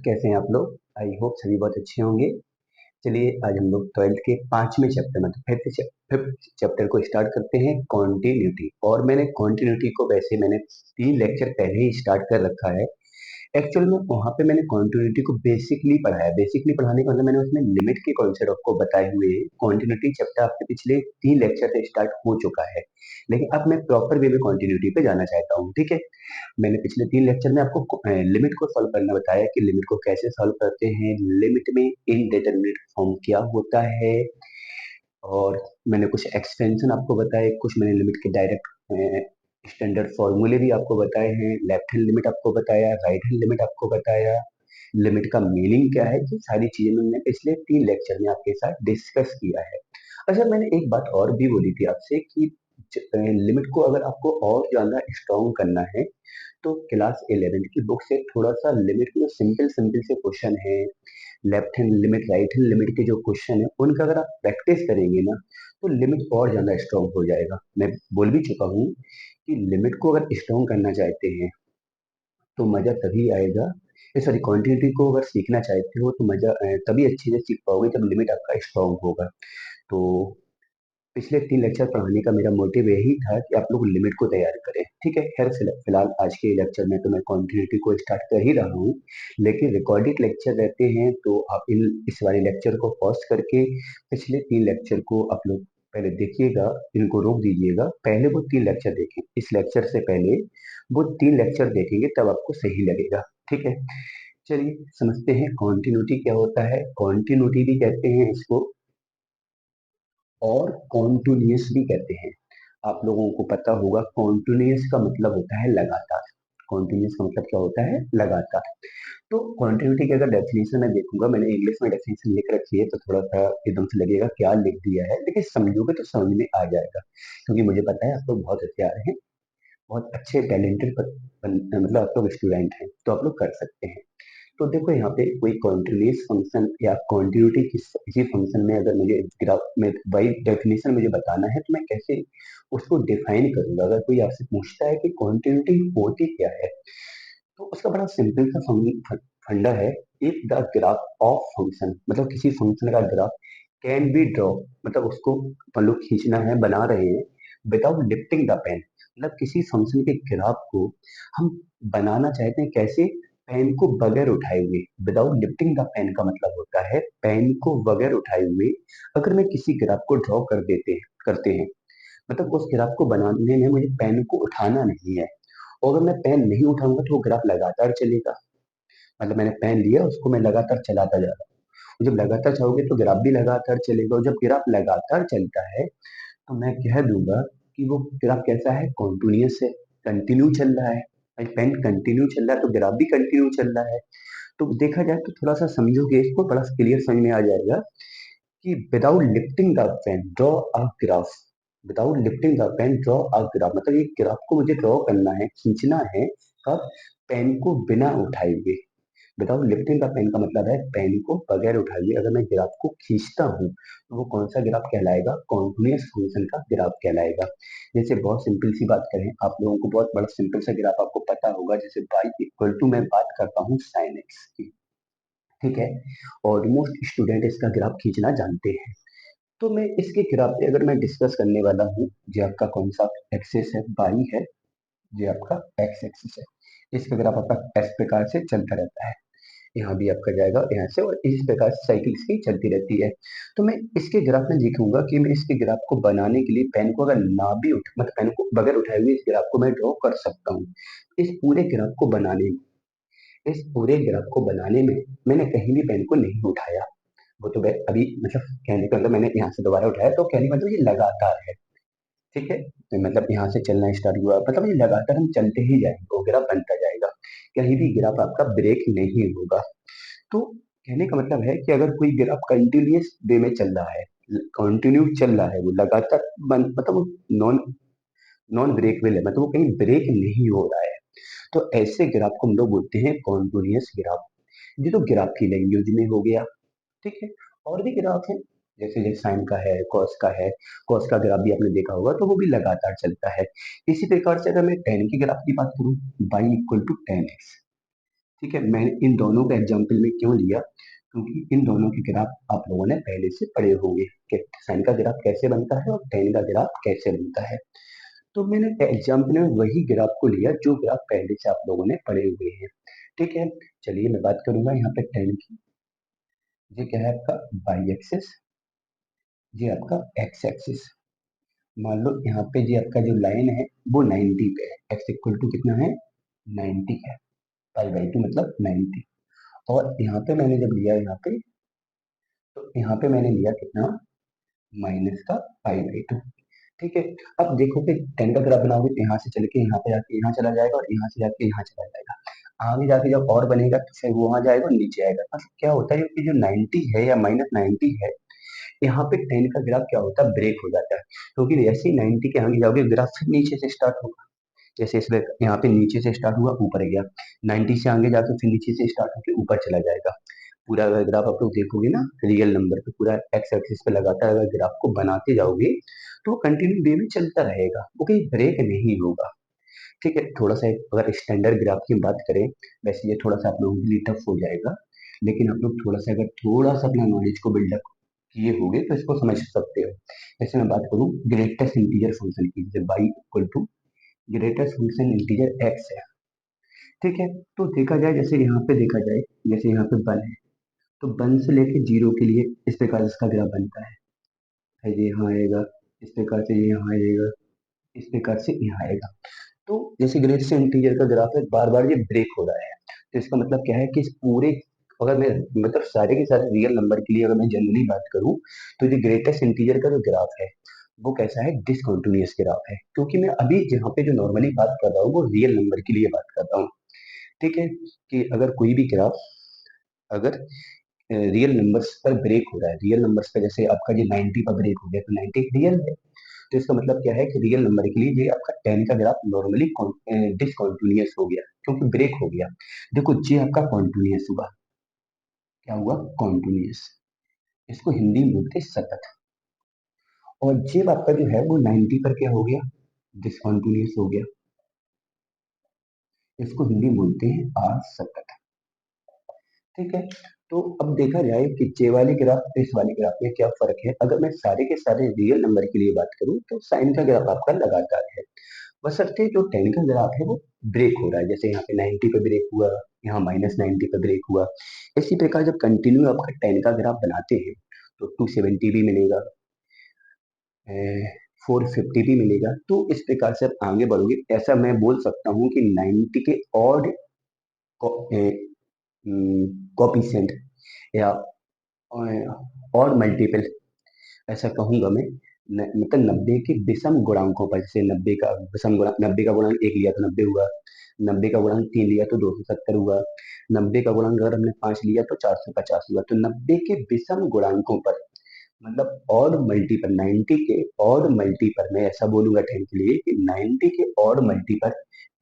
कैसे हैं आप लोग? आई होप सभी बहुत अच्छे होंगे। चलिए आज हम लोग 12th के 5वें चैप्टर मतलब फिफ्थ चैप्टर को स्टार्ट करते हैं, कॉन्टिन्यूटी। और मैंने कॉन्टिन्यूटी को वैसे मैंने 3 लेक्चर पहले ही स्टार्ट कर रखा है। एक्चुअल में वहाँ पे मैंने कॉन्टिन्यूटी को बेसिकली पढ़ाया। बेसिकली पढ़ाने का मतलब मैंने उसमें लिमिट के कॉन्सेप्ट आपको बताए हुए हैं। कॉन्टिन्यूटी चैप्टर आपके पिछले 3 लेक्चर से स्टार्ट हो चुका है, लेकिन अब मैं प्रॉपर वे में कॉन्टिन्यूटी पे जाना चाहता हूँ। ठीक है, मैंने पिछले 3 लेक्चर में आपको लिमिट को सॉल्व करना बताया कि लिमिट को कैसे सॉल्व करते हैं, लिमिट में इनडेटरमिनेट फॉर्म क्या होता है, और मैंने कुछ एक्सटेंशन आपको बताए, कुछ मैंने लिमिट के डायरेक्ट स्टैंडर्ड फॉर्मूले भी आपको बताए हैं, लेफ्ट हैंड लिमिट आपको बताया, राइट हैंड लिमिट आपको बताया, लिमिट का मीनिंग क्या है, ये सारी चीजें मैंने पिछले 3 लेक्चर में आपके साथ डिस्कस किया है। अच्छा, मैंने एक बात और भी बोली थी आपसे कि लिमिट को अगर आपको और ज्यादा स्ट्रॉन्ग करना है तो क्लास 11 की बुक से थोड़ा सा लिमिट के जो सिंपल सिंपल से क्वेश्चन है, left hand limit right hand limit के जो क्वेश्चन है, उनका अगर आप प्रैक्टिस करेंगे ना तो लिमिट और ज्यादा स्ट्रॉन्ग हो जाएगा। मैं बोल भी चुका हूँ कि लिमिट को अगर स्ट्रॉन्ग करना चाहते हैं तो मजा तभी आएगा। सॉरी, क्वांटिटी को अगर सीखना चाहते हो तो मजा तभी अच्छे से सीख पाओगे जब लिमिट आपका स्ट्रॉन्ग होगा। तो पिछले 3 लेक्चर पढ़ाने का मेरा मोटिव यही था कि आप लोग लिमिट को तैयार करें। ठीक है, खैर फिलहाल आज के लेक्चर में तो मैं कॉन्टिन्यूटी को स्टार्ट कर ही रहा हूँ, लेकिन रिकॉर्डेड लेक्चर रहते हैं तो आप इस वाले लेक्चर को पॉज करके पिछले 3 लेक्चर को आप लोग पहले देखिएगा, इनको रोक दीजिएगा, पहले वो 3 लेक्चर देखें। इस लेक्चर से पहले वो 3 लेक्चर देखेंगे तब आपको सही लगेगा। ठीक है, चलिए समझते हैं कॉन्टिन्यूटी क्या होता है। कॉन्टिन्यूटी भी कहते हैं इसको, और कॉन्टिन्यूअस भी कहते हैं। आप लोगों को पता होगा कॉन्टिन्यूअस का मतलब होता है लगातार। कॉन्टिन्यूअस का मतलब क्या होता है? लगातार। तो कॉन्टिन्यूटी की अगर डेफिनेशन मैं देखूंगा, मैंने इंग्लिश में डेफिनेशन लिख रखी है तो थोड़ा सा एकदम से लगेगा क्या लिख दिया है, लेकिन समझोगे तो समझ में आ जाएगा, क्योंकि मुझे पता है आप लोग बहुत होशियार हैं, बहुत अच्छे टैलेंटेड मतलब आप लोग स्टूडेंट हैं, तो आप लोग कर सकते हैं। तो देखो यहाँ पे कोई कॉन्टिन्यूस फंक्शन या कॉन्टिन्यूटी किसी फंक्शन में अगर मुझे ग्राफ में बाई डेफिनेशन मुझे बताना है तो मैं कैसे उसको डिफाइन करूंगा। अगर कोई आपसे पूछता है कि कॉन्टिन्यूटी होती क्या है, तो उसका बड़ा सिंपल सा फंडा है। If the graph of function, मतलब किसी फंक्शन का ग्राफ कैन बी ड्रॉ, मतलब उसको अपन लोग खींचना है, बना रहे हैं विदाउट लिफ्टिंग द पेन, मतलब किसी फंक्शन के ग्राफ को हम बनाना चाहते हैं कैसे? पेन को बगैर उठाए हुए। विदाउट लिफ्टिंग द पेन का मतलब होता है पेन को बगैर उठाए हुए अगर मैं किसी ग्राफ को ड्रॉ करते हैं, मतलब उस ग्राफ को बनाने में मुझे पेन को उठाना नहीं है, और अगर मैं पेन नहीं उठाऊंगा तो वो ग्राफ लगातार चलेगा। मतलब मैंने पेन लिया, उसको मैं लगातार चलाता जा रहा हूँ, जब लगातार चाहोगे तो ग्राफ भी लगातार चलेगा, और जब ग्राफ लगातार चलता है तो मैं कह दूंगा कि वो ग्राफ कैसा है? कॉन्टिन्यूअस है, कंटिन्यू चल रहा है। भाई पेन कंटिन्यू चल रहा है तो ग्राफ भी कंटिन्यू चल रहा है। तो देखा जाए तो थोड़ा सा समझोगे इसको, बड़ा क्लियर समझ में आ जाएगा कि without lifting the pen draw a graph, without lifting the pen draw a graph, मतलब ये ग्राफ को मुझे ड्रॉ करना है, खींचना है, कब? पेन को बिना उठाए हुए। विदाउट लिफ्टिंग द पेन का मतलब है पेन को बगैर उठाए हुए अगर मैं ग्राफ को खींचता हूँ तो वो कौन सा ग्राफ कहलाएगा? कॉन्टिन्यूअस फंक्शन का ग्राफ कहलाएगा। जैसे बहुत सिंपल सी बात करें, आप लोगों को बहुत बड़ा सिंपल सा ग्राफ आपको पता होगा, जैसे y इक्वल टू मैं बात करता हूँ साइन एक्स की। ठीक है, ऑलमोस्ट स्टूडेंट इसका ग्राफ खींचना जानते हैं। तो मैं इसके ग्राफ पे अगर मैं डिस्कस करने वाला हूँ, जो आपका कौन सा एक्सेस है? y है, जो आपका x एक्सिस है। इसका ग्राफ आपका इस प्रकार से चलता रहता है, यहाँ भी आपका जाएगा यहाँ से, और इस प्रकार से साइकिल इसकी चलती रहती है। तो मैं इसके ग्राफ में लिखूंगा कि मैं इसके ग्राफ को बनाने के लिए पेन को अगर ना भी उठ मतलब पेन को बगैर उठाए हुए इस ग्राफ को मैं ड्रॉ कर सकता हूँ। इस पूरे ग्राफ को बनाने में इस पूरे ग्राफ को बनाने में मैंने कहीं भी पेन को नहीं उठाया। वो तो अभी मतलब कहने का मतलब मैंने यहाँ से दोबारा उठाया, तो कहने का मतलब ये लगातार है। ठीक है, तो मतलब यहाँ से चलना स्टार्ट हुआ, मतलब ये लगातार हम चलते ही जाएंगे, वो ग्राफ बनता जाएगा, कहीं भी ग्राफ आपका ब्रेक नहीं होगा। तो कहने का मतलब है कि अगर कोई ग्राफ कंटिन्यूअस वे में चल रहा है, कंटिन्यू चल रहा है, वो लगातार मतलब वो नॉन नॉन ब्रेकवेल है, मतलब वो कहीं ब्रेक नहीं हो रहा है, तो ऐसे ग्राफ को हम लोग बोलते हैं कॉन्टिन्यूअस ग्राफ। ये तो ग्राफ की लैंग्वेज में हो गया। ठीक है, और भी ग्राफ है, जैसे जैसे साइन का है, कॉस का है। कॉस का ग्राफ भी आपने देखा होगा, तो वो भी लगातार चलता है। इसी प्रकार से अगर मैं टेन की ग्राफ की बात करूं, y equal to ten x, ठीक है, मैंने इन दोनों का एग्जाम्पल में क्यों लिया, क्योंकि इन दोनों के ग्राफ आप लोगों ने पहले से पढ़े होंगे कि साइन का ग्राफ कैसे बनता है और टेन का ग्राफ कैसे बनता है। तो मैंने एग्जाम्पल में वही ग्राफ को लिया जो ग्राफ पहले से आप लोगों ने पढ़े हुए हैं। ठीक है, चलिए मैं बात करूंगा यहाँ पे टेन की। ये क्या है आपका वाई एक्सिस, ये आपका एक्स एक्सिस। मान लो यहाँ पे जी आपका जो लाइन है वो 90 पे है, एक्स इक्वल टू कितना है 90 है, पाई बाई टू मतलब 90। और यहाँ पे मैंने जब लिया यहाँ पे, तो यहाँ पे मैंने लिया कितना माइनस का पाई बाई टू। ठीक है, अब देखो कि टेन का ग्राफ बनाओगे तो यहाँ से चल के यहाँ पे जाके यहाँ चला जाएगा और यहाँ से जाके यहाँ चला जाएगा। आगे जाके जब और बनेगा तो फिर वो वहां जाएगा और नीचे आएगा। मतलब क्या होता है कि जो 90 है या माइनस 90 है, यहाँ पे टेन का ग्राफ क्या होता है ब्रेक हो जाता है, क्योंकि जैसे ही 90 के आगे जाओगे ग्राफ फिर नीचे से स्टार्ट होगा। जैसे इसमें यहाँ पे नीचे से स्टार्ट हुआ ऊपर गया, 90 से आगे जाके फिर नीचे से स्टार्ट होकर ऊपर चला जाएगा। पूरा अगर ग्राफ आप लोग देखोगे ना रियल नंबर पे पूरा एक्स एक्सिस पे लगातार अगर ग्राफ को बनाते जाओगे तो कंटिन्यू वे में चलता रहेगा, वो कहीं ब्रेक नहीं होगा। ठीक है, थोड़ा सा अगर स्टैंडर्ड ग्राफ की बात करें, वैसे ये थोड़ा सा आप लोगों के लिए टफ हो जाएगा, लेकिन आप लोग थोड़ा सा अगर थोड़ा सा अपना नॉलेज को बिल्डअप किए होगे तो इसको समझ सकते हो। जैसे मैं बात करूँ ग्रेटेस्ट इंटीजर फंक्शन की, जैसे y equal to greatest function integer x है। ठीक है, तो देखा जाए जैसे यहाँ पे देखा जाए, जैसे यहाँ पे 1 है, तो 1 से लेके 0 के लिए इस प्रकार इसका ग्राफ बनता है ये यहाँ आएगा, इस प्रकार से ये यहाँ आएगा, इस प्रकार से यहाँ आएगा। तो जैसे ग्रेटेस्ट इंटीजर का ग्राफ है बार बार ये ब्रेक हो रहा है, तो इसका मतलब क्या है कि इस पूरे, अगर मैं मतलब सारे के सारे रियल नंबर के लिए अगर मैं जनरली बात करूं, तो ये ग्रेटेस्ट इंटीजर का जो ग्राफ है वो कैसा है डिसकंटिन्यूअस ग्राफ है, क्योंकि मैं अभी जहाँ पे जो नॉर्मली बात कर रहा हूँ वो रियल नंबर के लिए बात कर रहा हूँ। ठीक है, कि अगर कोई भी ग्राफ अगर रियल नंबर्स पर ब्रेक हो रहा है, रियल नंबर्स पे जैसे आपका जो 90 पर ब्रेक हो गया तो 90 रियल है, तो इसका मतलब क्या है कि रियल नंबर के लिए ये आपका 10 का ग्राफ नॉर्मली डिसकंटिन्यूअस हो गया क्योंकि ब्रेक हो गया। देखो ये आपका कॉन्टिन्यूअस हुआ, क्या हुआ कॉन्टिन्यूअस, इसको हिंदी में बोलते हैं सतत। और जब आपका जो है वो 90 पर क्या हो गया डिसकंटिन्यूअस हो गया, इसको हिंदी में बोलते हैं असतत। ठीक है, तो अब देखा जाए कि जे वाले ग्राफ और इस वाले ग्राफ में क्या फर्क है। अगर मैं सारे के सारे रियल नंबर के लिए बात करूं तो साइन का ग्राफ आपका लगातार है, बशर्ते जो टेन का ग्राफ है वो ब्रेक हो रहा है, जैसे यहाँ पे 90 पे ब्रेक हुआ, यहाँ -90 पे ब्रेक हुआ। इसी प्रकार जब कंटिन्यू आपका टेन का ग्राफ बनाते हैं तो 270 भी मिलेगा, 450 भी मिलेगा। तो इस प्रकार से आप आगे बढ़ोगे, ऐसा मैं बोल सकता हूँ कि 90 के ऑड कॉपिसेंट या और मल्टीपल, ऐसा कहूंगा मैं, मतलब 90 के विषम गुणांकों पर, जैसे 90 का विषम गुणांक, 90 का गुणांक 1 लिया तो 90 हुआ, 90 का गुणांक 3 लिया तो 270 हुआ, 90 का गुणांक अगर हमने 5 लिया तो 450 हुआ। तो 90 के विषम गुणांकों पर मतलब ऑड मल्टीपल, 90 के ऑड मल्टीपल, मैं ऐसा बोलूंगा 10 के लिए कि 90 के ऑड मल्टीपल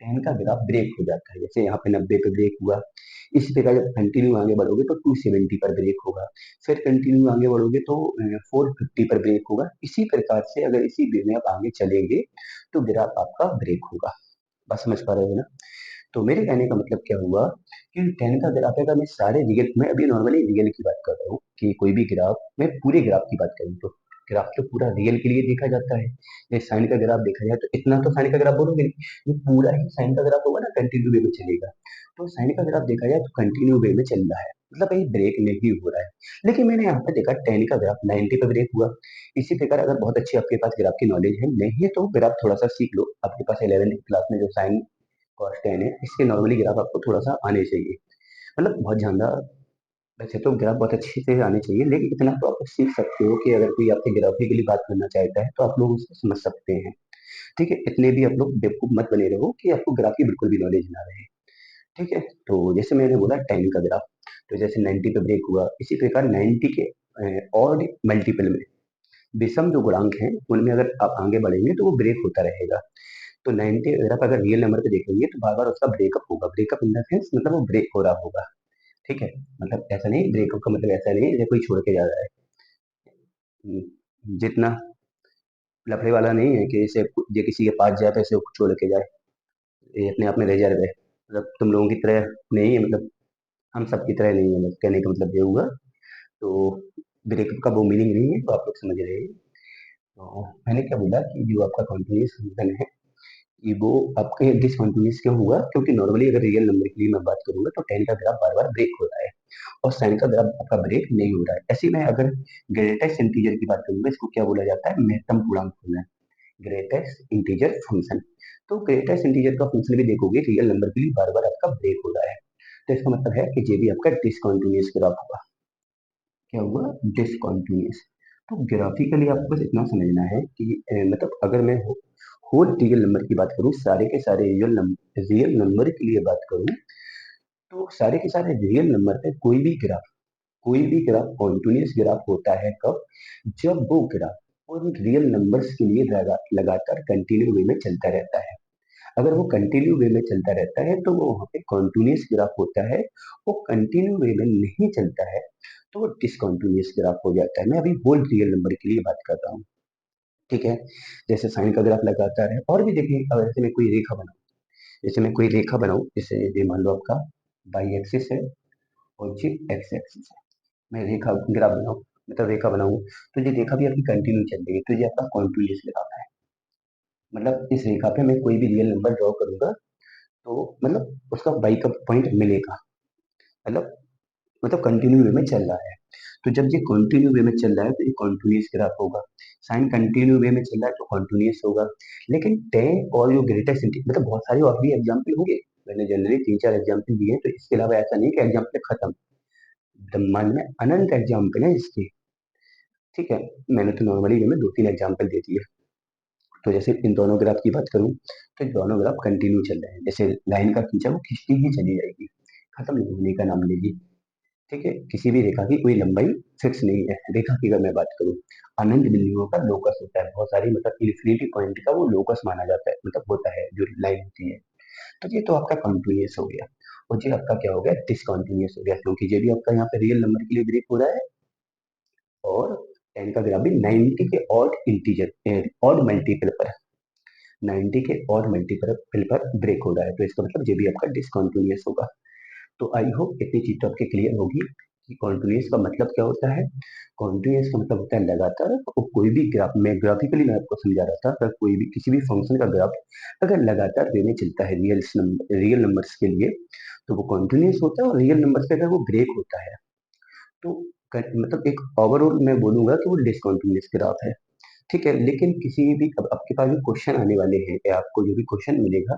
10 का ग्राफ ब्रेक हो जाता है। जैसे यहाँ पे 90 पे ब्रेक हुआ, इसी प्रकार जब कंटिन्यू आगे बढ़ोगे तो 270 पर ब्रेक होगा, फिर कंटिन्यू आगे बढ़ोगे तो 450 पर ब्रेक होगा। इसी प्रकार से अगर इसी वे में आप आगे चलेंगे तो ग्राफ आपका ब्रेक होगा। बस समझ पा रहे हो ना। तो मेरे कहने का मतलब क्या हुआ कि 10 का ग्राफ है, अगर मैं सारे रियल, मैं अभी नॉर्मली रियल की बात कर रहा हूँ कि कोई भी ग्राफ, मैं पूरे ग्राफ की बात करूँ तो ग्राफ तो पूरा रियल के लिए देखा जाता है। ये साइन का ग्राफ देखा जाए तो इतना तो साइन का ग्राफ बोलोगे नहीं, ये पूरा ही साइन का ग्राफ होगा ना कंटिन्यू वे में चलेगा। तो साइन का ग्राफ देखा जाए तो कंटिन्यू वे में चल रहा है, मतलब कहीं ब्रेक नहीं हो रहा है। लेकिन मैंने यहाँ पे देखा 10 का ग्राफ 90 पे ब्रेक हुआ। इसी प्रकार अगर बहुत अच्छी आपके पास ग्राफ की नॉलेज है, नहीं है तो ग्राफ थोड़ा सा सीख लो, आपके पास 11th क्लास में जो साइन कॉस टेन है इसके नॉर्मली ग्राफ आपको थोड़ा सा आने चाहिए, मतलब बहुत ज्यादा, वैसे तो ग्राफ बहुत अच्छे से आने चाहिए, लेकिन इतना तो आप सीख सकते हो कि अगर कोई आपसे ग्राफी के लिए बात करना चाहता है तो आप लोग उसको समझ सकते हैं। ठीक है, इतने भी आप लोग बेवकूफ मत बने रहो कि आपको ग्राफ की बिल्कुल भी नॉलेज ना रहे। ठीक है, तो जैसे मैंने बोला टेन का ग्राफ, तो जैसे 90 पे ब्रेक हुआ, इसी प्रकार 90 के और मल्टीपल में विषम जो गुणांक हैं उनमें अगर आप आगे बढ़ेंगे तो वो ब्रेक होता रहेगा। तो 90 अगर आप अगर रियल नंबर पे देखेंगे तो बार बार उसका ब्रेकअप होगा, ब्रेकअप इन द सेंस मतलब वो ब्रेक हो रहा होगा। ठीक है, मतलब ऐसा नहीं, ब्रेकअप का मतलब ऐसा नहीं जैसे कोई छोड़ के जा रहा है। जितना लफड़े वाला नहीं है कि इसे ये किसी के पास जाए तो इसे छोड़ के जाए, ये अपने आप में रिजर्व है, मतलब तुम लोगों की तरह नहीं है, मतलब हम सबकी तरह नहीं है, मतलब कहने का मतलब ये हुआ। तो ब्रेकअप का वो मीनिंग नहीं है, तो आप लोग समझ रहे हैं। तो मैंने क्या बोला कि जो आपका कॉन्टिन्यूस फंक्शन है, कि वो आपके डिसकंटिन्यूअस क्यों हुआ, क्योंकि नॉर्मली अगर रियल नंबर के लिए मैं बात करूंगा तो टेन का ग्राफ बार बार ब्रेक हो रहा है और साइन का ग्राफ आपका ब्रेक नहीं हो रहा है। ऐसे में अगर ग्रेटेस्ट इंटीजर की बात करूंगा, इसको क्या बोला जाता है, महत्तम पूर्णांक होना, ग्रेटेस्ट इंटीजर फंक्शन। तो ग्रेटेस्ट इंटीजर का फंक्शन भी देखोगे रियल नंबर के लिए बार बार आपका ब्रेक हो रहा है, तो इसका मतलब है कि ये भी आपका डिसकंटिन्यूअस ग्राफ होगा। क्या हुआ, डिसकंटिन्यूअस। तो ग्राफिकली आपको बस इतना समझना है कि मतलब अगर मैं होल रियल नंबर की बात करूं, सारे के सारे रियल नंबर के लिए बात करूं, तो सारे के सारे रियल नंबर पे कोई भी ग्राफ कॉन्टिन्यूअस ग्राफ होता है कब, जब वो ग्राफ उन रियल नंबर्स के लिए लगातार कंटिन्यू वे में चलता रहता है। अगर वो कंटिन्यू वे में चलता रहता है तो वो वहाँ पे कॉन्टिन्यूअस ग्राफ होता है। वो कंटिन्यू वे में नहीं चलता है तो वो डिसकंटिन्यूअस ग्राफ हो जाता है। मैं अभी होल रियल नंबर के लिए बात कर रहा हूँ, ठीक है। जैसे साइन का ग्राफ लगातार है, और भी देखिए, अगर जैसे मैं कोई रेखा बनाऊं, जैसे ये मान लो आपका बाई एक्सिस है और ये एक्स एक्सिस है। मैं रेखा ग्राफ बनाऊं, मतलब रेखा बनाऊं, तो ये रेखा भी आपकी कंटिन्यू चल रही है, तो ये आपका कॉन्टिन्यूअस ग्राफ है। मतलब इस रेखा पे मैं कोई भी रियल नंबर ड्रॉ करूंगा तो मतलब उसका बाई का पॉइंट मिलेगा, मतलब कंटिन्यू वे में चल रहा है। तो जब ये कंटिन्यू वे में चल रहा है तो ये कंटिन्यूअस ग्राफ होगा। साइन कंटिन्यू वे में चल रहा है तो कंटिन्यूअस होगा। लेकिन टेन और जो ग्रेटेस्ट मतलब बहुत सारे और भी एग्जाम्पल होंगे, मैंने जनरली तीन चार एग्जाम्पल दिए हैं, तो इसके अलावा ऐसा नहीं कि एग्जाम्पल खत्म, ब्रह्मांड में अनंत एग्जाम्पल है इसके, ठीक है। मैंने तो नॉर्मली में दो तीन एग्जाम्पल दे दिए। तो जैसे इन दोनों ग्राफ की बात करूं, तो ये दोनों ग्राफ कंटिन्यू चल रहे हैं, जैसे लाइन का खींचा वो खींचती ही चली जाएगी, खत्म नहीं होने का नाम लेगी, ठीक है। किसी भी रेखा की कोई लंबाई फिक्स नहीं है। रेखा की अगर मैं बात करूं, अनंत बिंदुओं का लोकस होता है, बहुत सारी मतलब इन्फिनिटी पॉइंट का वो लोकस माना जाता है, मतलब होता है जो लाइन होती है। तो ये तो आपका कॉन्टिन्यूअस हो गया, और ये आपका क्या हो गया, डिसकॉन्टिन्यूअस हो गया, क्योंकि ये भी आपका यहाँ पे रियल नंबर के लिए ब्रेक हो रहा है, और टेन का ग्राफ भी 90 के ऑड मल्टीपल पर 90 के ऑड मल्टीपल पर ब्रेक हो रहा है, तो इसका मतलब ये भी आपका डिसकॉन्टिन्यूअस होगा। तो आई होप इतनी चीज तो आपके क्लियर होगी कि कॉन्टिन्यूअस का मतलब क्या होता है। कॉन्टिन्यूअस का मतलब होता है लगातार, और कोई भी ग्राफ में ग्राफिकली मैं आपको समझा रहा था, अगर कोई भी किसी भी फंक्शन का ग्राफ अगर लगातार वे में चलता है रियल नंबर्स के लिए, तो वो कॉन्टिन्यूअस होता है, और रियल नंबर्स पे अगर वो ब्रेक होता है तो मतलब एक ओवरऑल मैं बोलूंगा कि वो डिसकॉन्टिन्यूअस ग्राफ है, ठीक है। लेकिन किसी भी, अब आपके पास जो क्वेश्चन आने वाले हैं या आपको जो भी क्वेश्चन मिलेगा,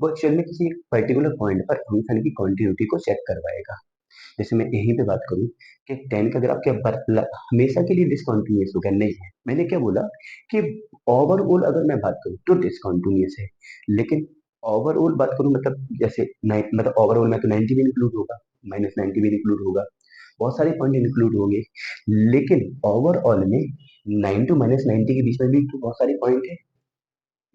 वो एक्चुअल में किसी पर्टिकुलर पॉइंट पर फंक्शन की कॉन्टिन्यूटी को चेक करवाएगा। जैसे मैं यहीं पे बात करूं कि टेन का ग्राफ क्या हमेशा के लिए डिसकंटिन्यूअस होगा, नहीं है। मैंने क्या बोला कि ओवरऑल अगर मैं बात करूं तो डिसकंटिन्यूअस है, लेकिन ओवरऑल बात करूं मतलब जैसे मतलब ओवरऑल में तो 90 भी इंक्लूड होगा, -90 भी इंक्लूड होगा, बहुत सारे पॉइंट इंक्लूड होंगे। लेकिन ओवरऑल में 9 टू -90 के बीच में भी तो बहुत सारे पॉइंट है,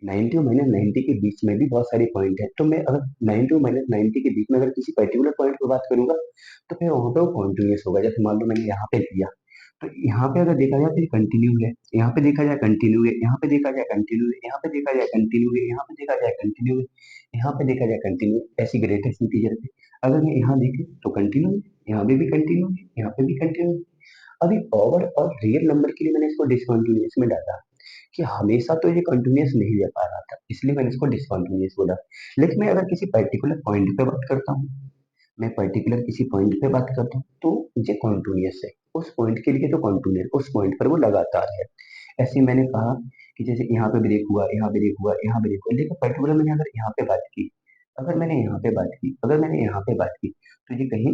90 और -90 के बीच में भी बहुत सारे पॉइंट है। तो मैं अगर 90 और -90 के बीच में अगर किसी पर्टिकुलर पॉइंट पर बात करूंगा, तो फिर वहां पे वो कॉन्टिन्यूस होगा। जैसे मान लो मैंने यहाँ पे लिया, तो यहाँ पे अगर देखा जाए तो ये कंटिन्यू है, यहाँ पे देखा जाए कंटिन्यू है, यहाँ पे देखा जाए कंटिन्यू है, यहाँ पे देखा जाए कंटिन्यू है, यहाँ पे देखा जाए कंटिन्यू है, यहाँ पे देखा जाए कंटिन्यू, ऐसी ग्रेटेस्ट इंटीजर पे अगर मैं यहाँ देखे तो कंटिन्यू है, यहाँ पे भी कंटिन्यू है, यहाँ पे भी कंटिन्यू है। अभी ओवर और रियल नंबर के लिए मैंने इसको डिसकंटिन्यूअस में डाला कि हमेशा तो ये कंटिन्यूअस नहीं रह पा रहा था, इसलिए मैंने इसको डिसकंटिन्यूअस बोला। लेकिन मैं अगर किसी पर्टिकुलर पॉइंट पे बात करता हूँ, मैं पर्टिकुलर किसी पॉइंट पे बात करता हूँ, तो ये कॉन्टिन्यूअस है, उस पॉइंट के लिए तो कॉन्टिन्यूअस, उस पॉइंट पर वो लगातार है। ऐसे ही मैंने कहा कि जैसे यहाँ पे ब्रेक हुआ, यहाँ ब्रेक हुआ, यहाँ ब्रेक हुआ, लेकिन पर्टिकुलर मैंने अगर यहाँ पे बात की, अगर मैंने यहाँ पे बात की, तो ये कहीं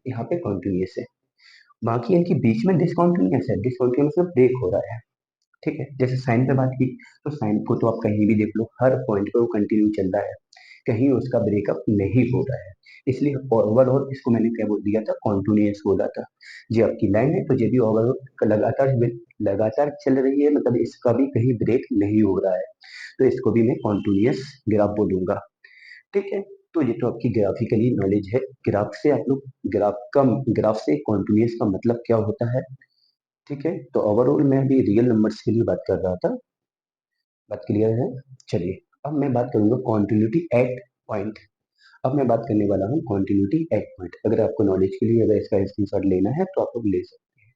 यहाँ पे कॉन्टिन्यूअस है। बाकी इनके बीच में डिसकंटिन्यूअस है, डिसकंटिन्यूअस मतलब ब्रेक हो रहा है, ठीक है। जैसे साइन पे बात की, तो साइन को तो आप कहीं भी देख लो, हर पॉइंट पे वो कंटिन्यू चल रहा है, कहीं उसका ब्रेकअप नहीं हो रहा है। इसलिए ओवरऑल इसको मैंने क्या बोल दिया था, कॉन्टिन्यूअस बोला था। ये आपकी लाइन है तो ये भी ओवरऑल लगातार चल रही है, मतलब इसका भी कहीं ब्रेक नहीं हो रहा है, तो इसको भी मैं कॉन्टिन्यूअस ग्राफ बोलूंगा, ठीक है। तो ये तो आपकी ग्राफिकली नॉलेज है। ग्राफ से आप लोग ग्राफ से कॉन्टिन्यूअस का मतलब क्या होता है, ठीक है। तो ओवरऑल मैं अभी रियल नंबर्स के लिए बात कर रहा था, बात क्लियर है। चलिए अब मैं बात करूंगा कॉन्टिन्यूटी एट पॉइंट। अब मैं बात करने वाला हूँ कॉन्टिन्यूटी एट पॉइंट। अगर आपको नॉलेज के लिए अगर इसका स्क्रीनशॉट लेना है तो आप लोग ले सकते हैं।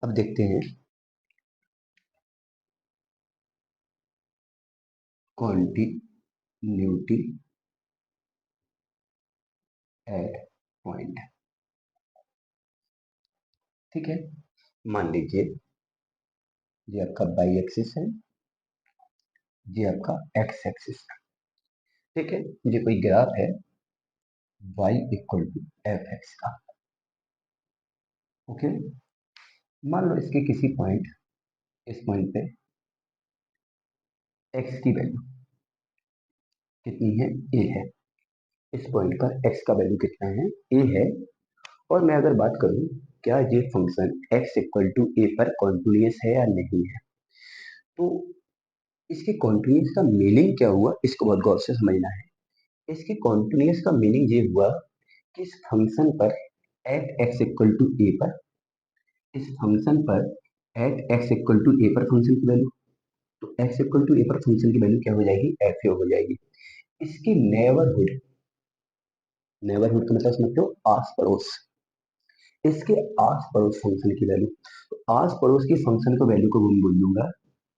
अब देखते हैं कॉन्टिन्यूटी एट पॉइंट। ठीक है, मान लीजिए ये आपका वाई एक्सिस है, ये आपका एक्स एक्सिस है। ठीक है, ये कोई ग्राफ है y equal to f x का। ओके, मान लो इसके किसी पॉइंट, इस पॉइंट पे x की वैल्यू कितनी है, a है। इस पॉइंट का x का वैल्यू कितना है, a है। और मैं अगर बात करूं क्या ये function x equal to a पर कॉन्टिन्यूअस है या नहीं है, तो इसके कॉन्टिन्यूअस का मीनिंग क्या हुआ, इसको बहुत गौर से समझना है। इसके कॉन्टिन्यूअस का मीनिंग ये हुआ कि इस फंक्शन पर eight x equal to a पर, इस फंक्शन पर eight x equal to a पर फंक्शन की वैल्यू, तो एक्स इक्वल टू ए पर फंक्शन की वैल्यू क्या हो जाएगी, एफ ए हो जाएगी। इसकी नेबरहुड, नेबरहुड का मतलब समझते हो आस पड़ोस, इसके आस पड़ोस फंक्शन की वैल्यू, तो आस पड़ोस की फंक्शन को वैल्यू को मैं बोल दूंगा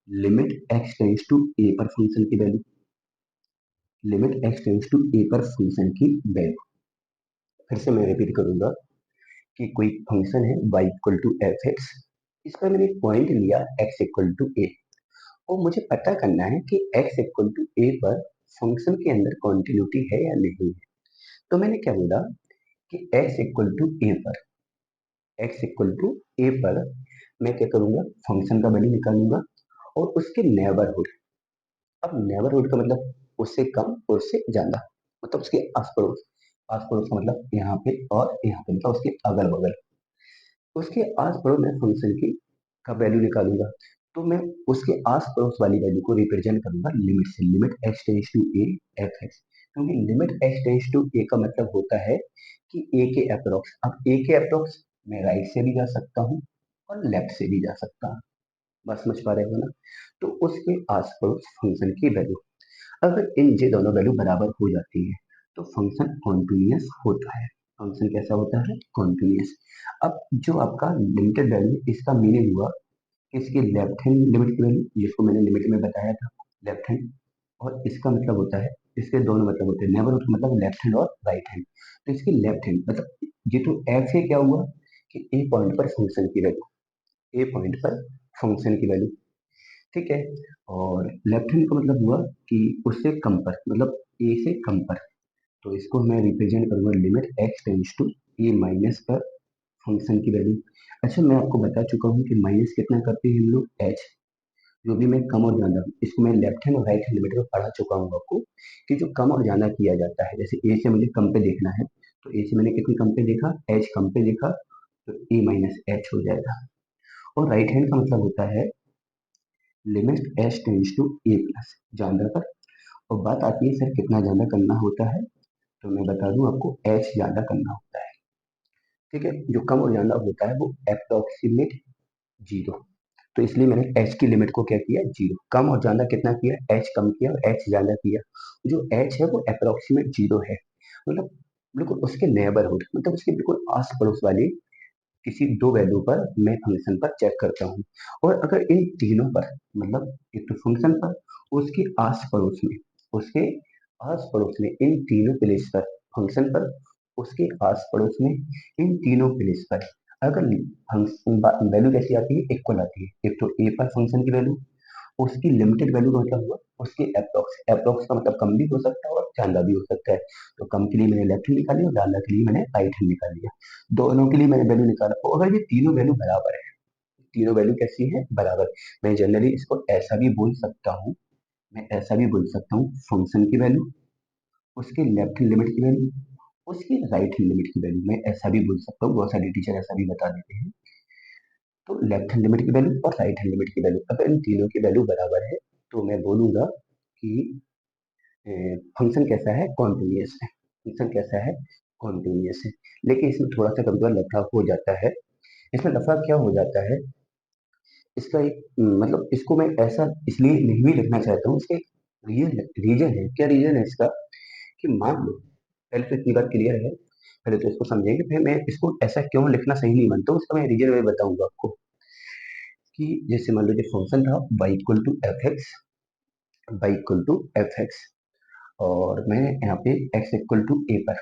limit x tends to a पर फंक्शन की value, limit x tends to a पर फंक्शन की वैल्यू। फिर से मैं रिपीट करूंगा कि कोई फंक्शन है y equal to f x, इस पर मैंने पॉइंट लिया x इक्वल टू ए, और मुझे पता करना है कि x इक्वल टू ए पर फंक्शन के अंदर कॉन्टिन्यूटी है या नहीं है। तो मैंने क्या बोला कि x इक्वल टू ए पर, x इक्वल टू ए पर मैं क्या करूंगा, फंक्शन का वैल्यू निकालूंगा और उसके नेबरहुड। अब नेबरहुड का मतलब उससे कम और उससे ज्यादा, मतलब उसके आस पड़ोस, आस पड़ोस का मतलब यहाँ पे और यहाँ पे, मतलब उसके अगल बगल, उसके आस पड़ोस में फंक्शन की का वैल्यू निकालूंगा। तो मैं उसके आस पड़ोस वाली वैल्यू को रिप्रेजेंट करूंगा लिमिट से, limit x tends to a f x, क्योंकि limit x tends to a का मतलब होता है कि ए के अप्रोक्स। अब ए के अप्रोक्स मैं राइट से भी जा सकता हूँ और लेफ्ट से भी जा सकता हूँ, बस समझ पा रहे हो ना। तो उसके आस पड़ोस फंक्शन की वैल्यू, अगर इन ये दोनों वैल्यू बराबर हो जाती है तो फंक्शन कॉन्टिन्यूअस होता है। फंक्शन कैसा होता है, कॉन्टिन्यूअस। अब जो आपका लिमिटेड वैल्यू, इसका मीनिंग हुआ कि इसकी लेफ्ट हैंड लिमिट की वैल्यू, जिसको मैंने लिमिट में बताया था लेफ्ट हैंड, और इसका मतलब होता है, इसके दोनों मतलब होते हैं, नेबरहुड मतलब लेफ्ट हैंड और राइट हैंड। तो इसकी लेफ्ट हैंड मतलब ये तो एफ से क्या हुआ कि ए पॉइंट पर फंक्शन की वैल्यू, ए पॉइंट पर फंक्शन की वैल्यू। ठीक है, और लेफ्ट हैंड का मतलब हुआ कि उससे कम पर, मतलब ए से कम पर। तो इसको मैं रिप्रेजेंट करूंगा limit x tends to a minus पर फंक्शन की वैल्यू। अच्छा, मैं आपको बता चुका हूँ कि माइनस कितना करते हैं हम लोग, एच। जो भी मैं कम और ज्यादा, इसको मैं लेफ्ट हैंड और राइट हैंड लिमिट में पढ़ा चुका हूँ आपको, कि जो कम और ज्यादा किया जाता है, जैसे ए से मुझे कम पे देखना है, तो ए से मैंने कितनी कम पे देखा, एच कम पे देखा, तो ए माइनस एच हो जाएगा। और राइट हैंड का मतलब होता है limit h tends to a plus, ज्यादा पर। और बात आती है सर कितना ज्यादा करना होता है, तो मैं बता दूं आपको, एच ज्यादा करना होता है। ठीक है, जो कम और ज्यादा होता है वो अप्रोक्सीमेट जीरो, तो इसलिए मैंने एच की लिमिट को क्या किया, जीरो। कम और ज्यादा कितना किया, एच कम किया और एच ज्यादा किया। जो एच है वो अप्रोक्सीमेट जीरो है, मतलब बिल्कुल उसके नेबरहुड, मतलब उसके बिल्कुल आस पड़ोस वाली किसी दो वैल्यू पर मैं फंक्शन पर चेक करता हूँ। और अगर इन तीनों पर, मतलब एक तो फंक्शन पर, उसके आस पड़ोस में, उसके आस पड़ोस में इन तीनों प्लेस पर, फंक्शन पर, उसके आस पड़ोस में इन तीनों प्लेस पर अगर वैल्यू कैसी आती है, इक्वल आती है, एक तो ए पर फंक्शन की वैल्यू, उसकी लिमिटेड वैल्यू का मतलब हुआ उसके अप्रोक्स, अप्रोक्स का मतलब कम भी हो सकता है और ज्यादा भी हो सकता है। तो कम के लिए मैंने लेफ्ट हैंड निकाली और ज्यादा के लिए मैंने राइट हैंड निकाल लिया। दोनों के लिए मैंने वैल्यू निकाला, और अगर ये तीनों वैल्यू बराबर है, तीनों वैल्यू कैसी है, बराबर, मैं जनरली इसको ऐसा भी बोल सकता हूँ, मैं ऐसा भी बोल सकता हूँ, फंक्शन की वैल्यू, उसके लेफ्ट हैंड लिमिट की वैल्यू, उसकी राइट हैंड लिमिट की वैल्यू, मैं ऐसा भी बोल सकता हूँ, बहुत सारे टीचर ऐसा भी बता देते हैं। तो लेफ्ट हैंड लिमिट की वैल्यू और राइट हैंड लिमिट की वैल्यू, अगर इन तीनों की वैल्यू बराबर है तो मैं बोलूंगा कि फंक्शन कैसा है, कॉन्टिन्यूअस है। फंक्शन कैसा है, कॉन्टिन्यूअस है। लेकिन इसमें थोड़ा सा कभी कभार लफड़ा हो जाता है, इसमें दफा क्या हो जाता है, इसका एक मतलब इसको मैं ऐसा इसलिए नहीं भी लिखना चाहता हूँ, इसका एक रीजन है। क्या रीजन है इसका? कि मान लो, पहले तो इतनी बात क्लियर है, पहले तो इसको समझेंगे, फिर मैं इसको ऐसा क्यों लिखना सही नहीं मानता हूँ, उसका मैं रीजन मैं बताऊंगा आपको। कि जैसे मान लो जो फंक्शन था y equal to f x, y equal to f x, और मैंने यहाँ पे x इक्वल टू ए पर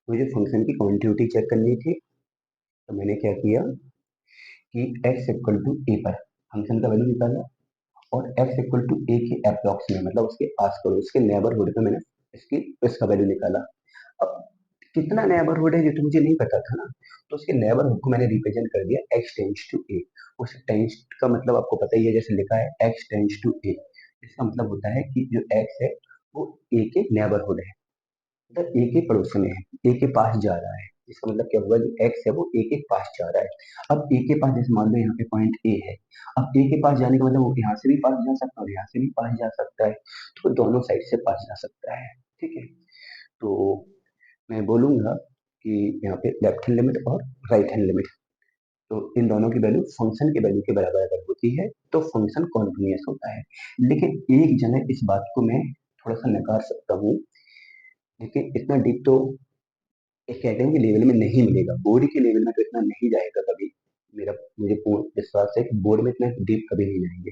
मुझे फंक्शन की कॉन्टिन्यूटी चेक करनी थी। तो मैंने क्या किया कि x इक्वल टू ए पर फंक्शन का वैल्यू निकाला, और x इक्वल टू ए के अप्रॉक्स में, मतलब उसके आस पड़ोस उसके नेबरहुड में मैंने इसकी इसका वैल्यू निकाला। अब कितना नेबरहुड है ये तो मुझे नहीं पता था ना, तो उसके नेबरहुड को मैंने रिप्रेजेंट कर दिया x टेंड्स टू ए। उस टेंड्स का मतलब आपको पता ही है, जैसे लिखा है x टेंड्स टू ए, इसका मतलब होता है कि जो x है वो ए के नेबरहुड है, मतलब ए के पड़ोस में है, ए के पास जा रहा है। इसका मतलब क्या हुआ, जो एक्स है वो ए के पास जा रहा है। अब ए के पास, जैसे मान लो यहाँ पे पॉइंट ए है, अब ए के पास जाने का मतलब वो यहाँ से भी पास जा सकता है और यहाँ से भी पास जा सकता है, तो वो दोनों साइड से पास जा सकता है। ठीक है, तो मैं बोलूंगा कि यहाँ पे लेफ्ट हैंड लिमिट और राइट हैंड लिमिट, तो इन दोनों की वैल्यू फंक्शन की वैल्यू के बराबर अगर होती है तो फंक्शन कॉन्टिन्यूअस होता है। लेकिन एक जगह इस बात को मैं थोड़ा सा नकार सकता हूँ, लेकिन इतना डीप तो एकेडमी के लेवल में नहीं मिलेगा, बोर्ड के लेवल में तो इतना नहीं जाएगा कभी। मेरा मुझे पूर्ण विश्वास है कि बोर्ड में इतना डीप कभी नहीं जाएंगे।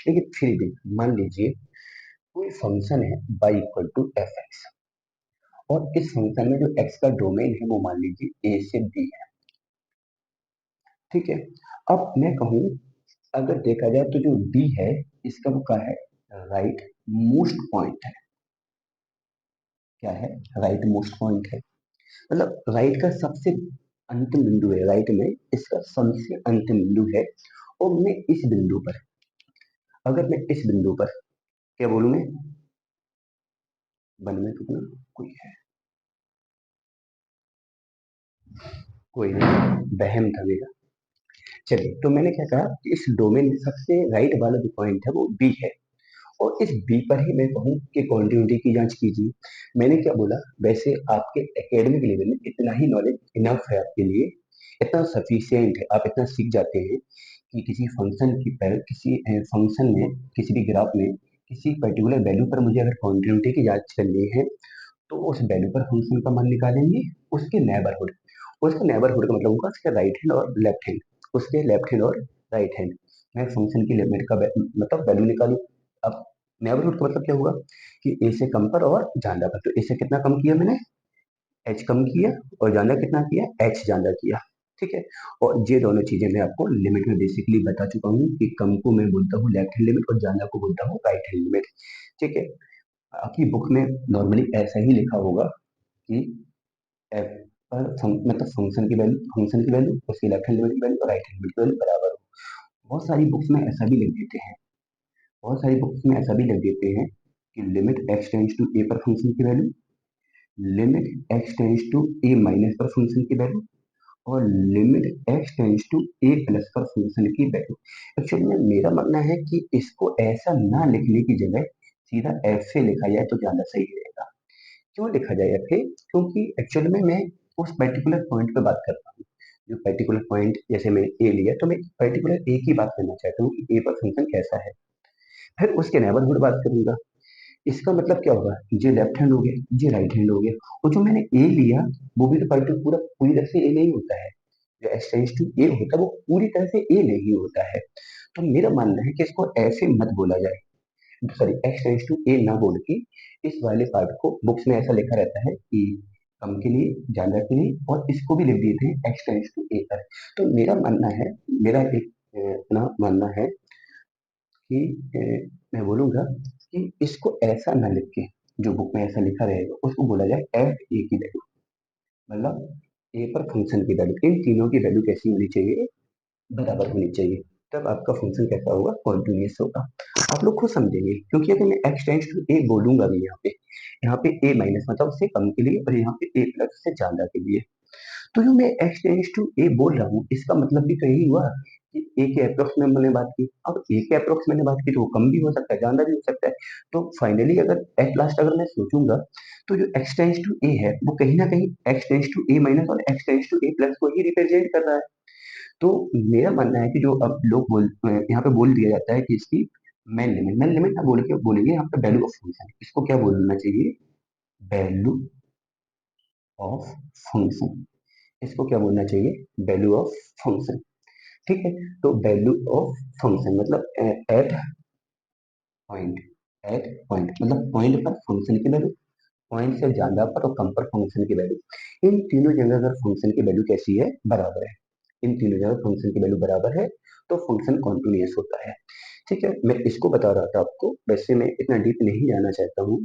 लेकिन फिर भी मान लीजिए कोई फंक्शन है y equal to f x, और इस फंक्शन में जो x का डोमेन है वो मान लीजिए a से b है। ठीक है, अब मैं कहूँ, अगर देखा जाए तो जो b है इसका वो क्या है, राइट मोस्ट पॉइंट है। क्या है? राइट मोस्ट पॉइंट है, मतलब राइट का सबसे अंतिम बिंदु है, राइट में इसका सबसे अंतिम बिंदु है। और मैं इस बिंदु पर, अगर मैं इस बिंदु पर क्या बोलूं मैं, वन में कितना कोई है, कोई नहीं, बहम था मेरा। चलिए, तो मैंने क्या कहा कि इस डोमेन में सबसे राइट वाला जो पॉइंट है वो बी है, और इस बी पर ही मैं कहूँ कि कॉन्टिन्यूटी की जांच कीजिए। मैंने क्या बोला, वैसे आपके एकेडमिक लेवल में इतना ही नॉलेज इनफ है आपके लिए, इतना सफिशियंट है, आप इतना सीख जाते हैं कि किसी फंक्शन की पर किसी फंक्शन में, किसी भी ग्राफ में किसी पर्टिकुलर वैल्यू पर मुझे अगर कॉन्टिन्यूटी की जांच करनी है, तो उस वैल्यू पर फंक्शन का मान निकालेंगे, उसके नेबरहुड, उसके नेबरहुड का मतलब होगा उसके राइट हैंड और लेफ्ट हैंड, उसके लेफ्ट हैंड और राइट हैंड। मैं फंक्शन की लिमिट का मतलब वैल्यू निकालू। अब नेबरहुड का मतलब क्या हुआ कि ए से कम पर और ज्यादा पर, तो ए से कितना कम किया मैंने, एच कम किया, और ज्यादा कितना किया, एच ज्यादा किया। ठीक है, और ये दोनों चीजें मैं आपको लिमिट में बेसिकली बता चुका हूँ कि कम को मैं बोलता हूँ लेफ्ट हैंड लिमिट और ज्यादा को बोलता हूँ राइट हैंड लिमिट। ठीक है, आपकी बुक में नॉर्मली ऐसा ही लिखा होगा कि एफ पर मतलब फंक्शन की वैल्यू उसकी लेफ्ट हैंड लिमिट की वैल्यू और राइट हैंड लिमिट की वैल्यू बराबर हो। बहुत सारी बुक्स में ऐसा भी लिख देते हैं, बहुत सारी बुक्स में ऐसा भी लिख देते हैं कि limit x tends to a पर फंक्शन की value, limit x tends to a minus पर फंक्शन की वैल्यू, और limit x tends to a plus पर फंक्शन की वैल्यू। एक्चुअली में मेरा मानना है कि इसको ऐसा ना लिखने की जगह सीधा एफ से लिखा जाए तो ज्यादा सही रहेगा। क्यों लिखा जाए एफ से? क्योंकि एक्चुअली में मैं उस पर्टिकुलर पॉइंट पे बात करता हूँ, जो पर्टिकुलर पॉइंट जैसे मैंने ए लिया, तो मैं पर्टिकुलर ए की बात करना चाहता हूँ कि ए पर फंक्शन कैसा है, फिर उसके नेबरहुड बात करूंगा। इसका मतलब क्या होगा, ये लेफ्ट हैंड हो गया, ये राइट हैंड हो गया, और जो मैंने ए लिया वो भी तो पर्टिकुलर पूरा पूरी तरह से ए नहीं होता है, जो एक्स टेंड्स टू ए होता है वो पूरी तरह से ए नहीं होता है। तो मेरा मानना है कि इसको ऐसे मत बोला जाए, सॉरी एक्स टेंड्स टू ए ना बोल के इस वाले पार्ट को, बुक्स में ऐसा लिखा रहता है कि कम के लिए, ज्यादा के लिए, और इसको भी लिख देते हैं एक्स टेंड्स टू ए पर। तो मेरा मानना है, मेरा एक अपना मानना है कि मैं बोलूंगा कि इसको ऐसा ना लिख के, जो बुक में ऐसा लिखा रहेगा उसको बोला जाए एफ ए की वैल्यू, मतलब ए पर फंक्शन की वैल्यू, इन तीनों की वैल्यू कैसी होनी चाहिए, बराबर होनी चाहिए। तब आपका फंक्शन कैसा होगा, कॉन्टिन्यूअस होगा। आप लोग खुद समझेंगे, क्योंकि अगर मैं एक्स टेंड्स टू ए बोलूंगा भी यहाँ पे ए माइनस मतलब उससे कम के लिए, और यहाँ पे ए प्लस से ज्यादा के लिए, तो जो मैं एक्स टेंड्स टू ए बोल रहा हूँ इसका मतलब भी तो यही हुआ कि ए के अप्रोक्स में मैंने बात की। अब ए के अप्रोक्स मैंने बात की तो वो कम भी हो सकता है, ज्यादा भी हो सकता है। तो फाइनली अगर एट लास्ट अगर मैं सोचूंगा, तो जो एक्स टेंड्स टू ए है वो कहीं ना कहीं x tends to a minus और x tends to a plus को ही रिप्रेजेंट कर रहा है। तो मेरा मानना है कि जो अब लोग यहाँ पे बोल दिया जाता है कि इसकी मैन लिमिट ना बोल के बोलेंगे यहाँ पे वैल्यू ऑफ फंक्शन, इसको क्या बोलना चाहिए, वैल्यू ऑफ फंक्शन, इसको क्या बोलना चाहिए, वैल्यू ऑफ फंक्शन। ठीक है, तो वैल्यू ऑफ फंक्शन मतलब एट पॉइंट, एट पॉइंट मतलब पॉइंट पर फंक्शन की वैल्यू, पॉइंट से ज्यादा पर और कम पर फंक्शन की वैल्यू। इन तीनों जगह अगर फंक्शन की वैल्यू कैसी है, बराबर है, इन तीनों जगह फंक्शन की वैल्यू बराबर है तो फंक्शन कॉन्टिन्यूअस होता है। ठीक है, मैं इसको बता रहा था आपको, वैसे मैं इतना डीप नहीं जाना चाहता हूँ,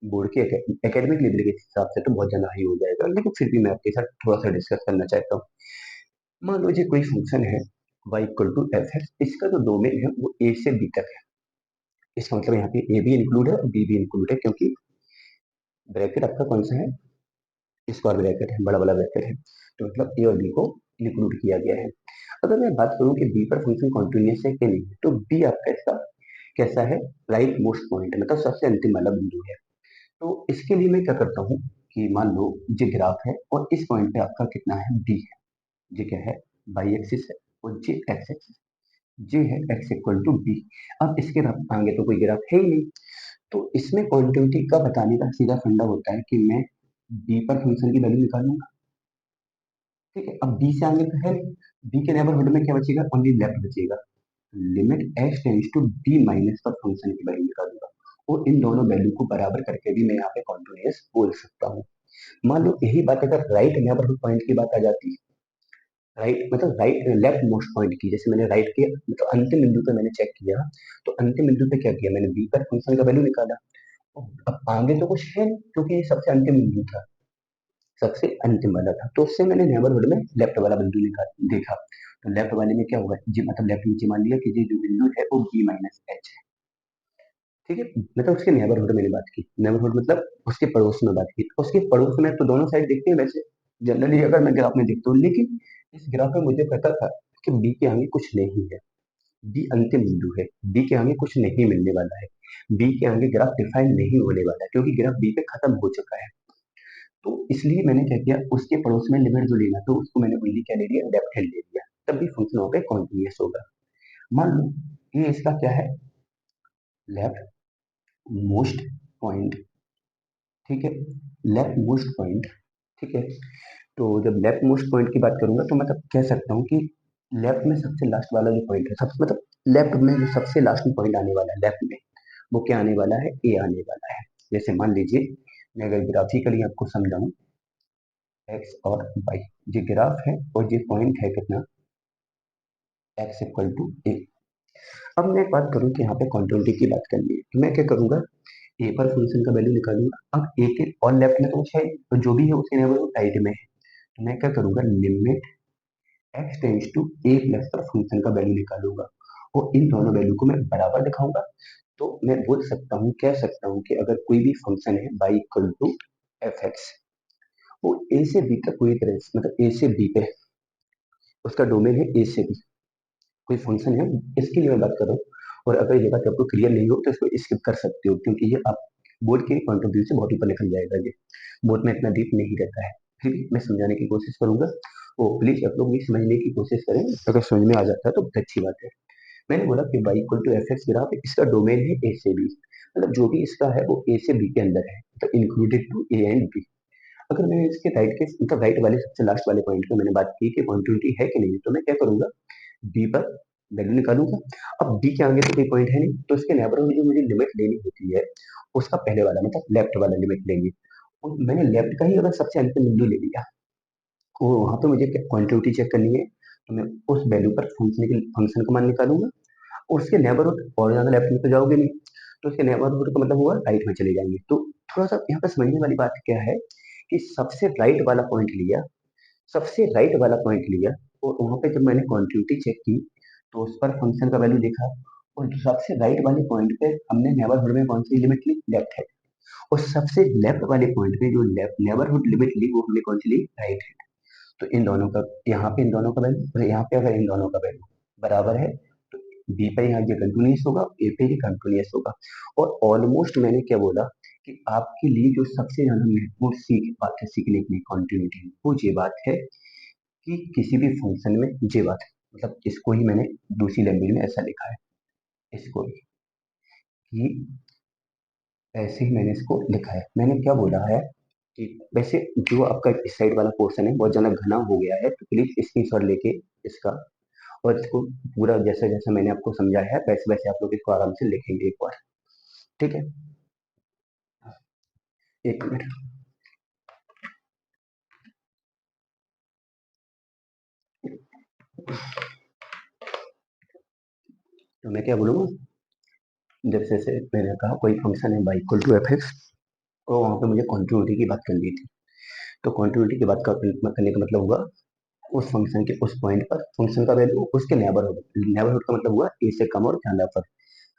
बोर्ड के एकेडमिक लेवल के हिसाब से तो बहुत ज्यादा हाई हो जाएगा, लेकिन फिर भी मैं आपके साथ थोड़ा सा डिस्कस करना चाहता हूँ। मान लो जी कोई फंक्शन है y इक्वल टू एफ है, इसका जो डोमेन है वो a से b तक है, इसका मतलब यहाँ पे a भी इंक्लूड है और b भी इंक्लूड है, क्योंकि ब्रैकेट आपका कौन सा है, स्क्वायर ब्रैकेट है, बड़ा वाला ब्रैकेट है, तो मतलब ए और बी को इंक्लूड किया गया है। अगर मैं बात करूं कि बी पर फंक्शन कॉन्टिन्यूअस है कि नहीं, तो बी आपका इसका कैसा है, राइट मोस्ट पॉइंट है, मतलब सबसे अंतिम वाला बिंदु है। तो इसके लिए मैं क्या करता हूँ कि मान लो ये ग्राफ है और इस पॉइंट पे आपका कितना है, बी है, ये क्या है, बाई एक्सिस है, और ये एक्स एक्सिस, ये है एक्स इक्वल टू बी। अब इसके आगे तो कोई ग्राफ है ही नहीं, तो इसमें कॉन्टिन्यूटी का बताने का सीधा फंडा होता है कि मैं बी पर फंक्शन की वैल्यू निकालूंगा। ठीक है, अब बी से आगे तो है नहीं, बी के नेबरहुड में क्या बचेगा, ओनली लेफ्ट बचेगा, limit h tends to b minus पर फंक्शन की वैल्यू निकालूंगा, और इन दोनों वैल्यू को बराबर करके भी मैं यहाँ पे कॉन्टिन्यूअस बोल सकता हूँ। मान लो यही बात अगर राइट नेबरहुड पॉइंट की बात आ जाती है, राइट मतलब राइट लेफ्ट मोस्ट पॉइंट की, जैसे मैंने राइट के मतलब अंतिम बिंदु पे मैंने चेक किया, तो अंतिम बिंदु पे क्या किया, मैंने बी पर फंक्शन का वैल्यू निकाला। अब आगे तो कुछ है नहीं, क्योंकि ये सबसे अंतिम बिंदु था, सबसे अंतिम वाला था, तो उससे मैंने नेबरहुड में लेफ्ट वाला बिंदु देखा, तो लेफ्ट वाले में क्या होगा जी, मतलब लेफ्ट नीचे मान लिया कि ये जो बिंदु है वो बी माइनस एच है। ठीक है, मतलब उसके नेबरहुड में मैंने बात की, नेबरहुड मतलब उसके पड़ोस में बात की, तो उसके पड़ोस में तो दोनों साइड देखते हैं वैसे जनरली अगर मैं ग्राफ में देखता हूँ, लेकिन इस ग्राफ में मुझे पता था कि बी के आगे कुछ नहीं है, बी अंतिम बिंदु है, बी के आगे कुछ नहीं मिलने वाला है, बी के आगे ग्राफ डिफाइन नहीं होने वाला है, क्योंकि ग्राफ बी पे खत्म हो चुका है। तो इसलिए मैंने क्या किया, उसके पड़ोस में लिमिट जो लेना था उसको मैंने ओनली क्या ले लिया, लेफ्ट हैंड ले लिया, तब भी फंक्शन वहां पे कॉन्टिन्यूअस होगा। मान लो ये इसका क्या है, लेफ्ट मोस्ट पॉइंट। ठीक है, लेफ्ट मोस्ट पॉइंट। ठीक है, तो जब लेफ्ट मोस्ट पॉइंट की बात करूंगा तो मतलब कह सकता हूँ कि लेफ्ट में सबसे लास्ट वाला जो पॉइंट है, सब मतलब लेफ्ट में जो सबसे लास्ट में पॉइंट आने वाला है लेफ्ट में, वो क्या आने वाला है, ए आने वाला है। जैसे मान लीजिए मैं अगर ग्राफिकली आपको समझाऊं, एक्स और वाई, ये ग्राफ है और ये पॉइंट है कितना, एक्स इक्वल टू ए। अब मैं बात करूं कि यहाँ पे कॉन्टिन्यूटी की बात करनी है, तो मैं क्या करूंगा, ए पर फंक्शन का वैल्यू निकालूंगा। अब ए के और लेफ्ट में तो कुछ है नहीं, तो जो भी है उसके नेबरहुड राइट में है, तो मैं क्या करूंगा, limit x tends to a plus पर फंक्शन का वैल्यू निकालूंगा, और इन दोनों वैल्यू को मैं बराबर दिखाऊंगा। तो मैं बोल सकता हूँ, कह सकता हूँ कि अगर कोई भी फंक्शन है y equal to f x, वो ए से बी तक पूरी तरह से मतलब ए से बी पे, उसका डोमेन है ए से बी, कोई फंक्शन है, इसके लिए मैं बात कर रहा हूँ। और अगर ये बात आपको क्लियर नहीं हो तो इसको स्किप कर सकते हो, क्योंकि ये आप बोर्ड के पॉइंट ऑफ व्यू से बहुत ऊपर निकल जाएगा, ये बोर्ड में इतना डीप नहीं रहता है, फिर भी मैं समझाने की कोशिश करूंगा। वो प्लीज आप लोग भी समझने की कोशिश करें, अगर समझ में आ जाता है तो बहुत अच्छी बात है। मैंने बोला कि y equal to f x graph, इसका डोमेन है ए से बी, मतलब जो भी इसका है वो ए से बी के अंदर है, तो included to a and b. अगर मैं इसके राइट के मतलब राइट वाले सबसे लास्ट वाले पॉइंट पे मैंने बात की कि कॉन्टिन्यूटी है कि नहीं, तो मैं क्या करूंगा, बी पर वैल्यू निकालूंगा। अब बी के आगे तो कोई पॉइंट है नहीं, तो इसके नेबरहुड जो मुझे लिमिट लेनी होती है, उसका पहले वाला मतलब लेफ्ट वाला लिमिट लेंगे, और मैंने लेफ्ट का ही अगर सबसे अंतिम बिंदु ले लिया, तो वहां पे मुझे क्वांटिटी चेक करनी है, तो मैं उस वैल्यू पर फंक्शन का मान निकालूंगा, और उसके नेबरहुड और ज्यादा लेफ्ट में तो जाओगे नहीं, तो उसके नेबरहुड का मतलब हुआ राइट में चले जाएंगे। तो थोड़ा सा यहाँ पे समझने वाली बात क्या है कि सबसे राइट वाला पॉइंट लिया, सबसे राइट वाला पॉइंट लिया, और वहां पे जब मैंने क्वांटिटी चेक की तो उस पर फंक्शन का वैल्यू देखा, और जो सबसे राइट वाले पॉइंट पे हमने नेबरहुड में कौन सी लिमिट ली, लेफ्ट है, और सबसे लेफ्ट वाले पॉइंट पे जो लेफ्ट नेबरहुड लिमिट ली वो हमने कौन सी ली, राइट है। तो इन दोनों का यहाँ पे इन दोनों का वैल्यू और यहाँ पे अगर इन दोनों का वैल्यू बराबर है, तो बी पे यहाँ ये कंटिन्यूस होगा, ए पे ही कंटिन्यूस होगा। और ऑलमोस्ट मैंने क्या बोला कि आपके लिए जो सबसे ज्यादा महत्वपूर्ण बात है सीखने के लिए कॉन्टिन्यूटी, वो ये बात है कि किसी भी फंक्शन में ये बात है मतलब इसको ही मैंने दूसरी लैंग्वेज में ऐसा लिखा है, इसको ही कि ऐसे ही मैंने इसको लिखा है। मैंने क्या बोला है कि वैसे जो आपका इस साइड वाला पोर्शन है बहुत ज़्यादा घना हो गया है, तो प्लीज़ स्क्रीनशॉट लेके इसका और इसको पूरा जैसे जैसे मैंने आपको समझाया है वैसे वैसे आप लोग इसको आराम से लिखेंगे एक बार, ठीक है? एक मिनट। तो मैं क्या बोलूँगा, जैसे जैसे मैंने कहा कोई फंक्शन है y equal to f x, तो वहाँ पे मुझे कॉन्टिन्यूटी की बात करनी थी। तो कॉन्टिन्यूटी की बात करने का मतलब हुआ उस फंक्शन के उस पॉइंट पर फंक्शन का वैल्यू उसके नेबरहुड, नेबरहुड का मतलब हुआ ए से कम और ज्यादा पर।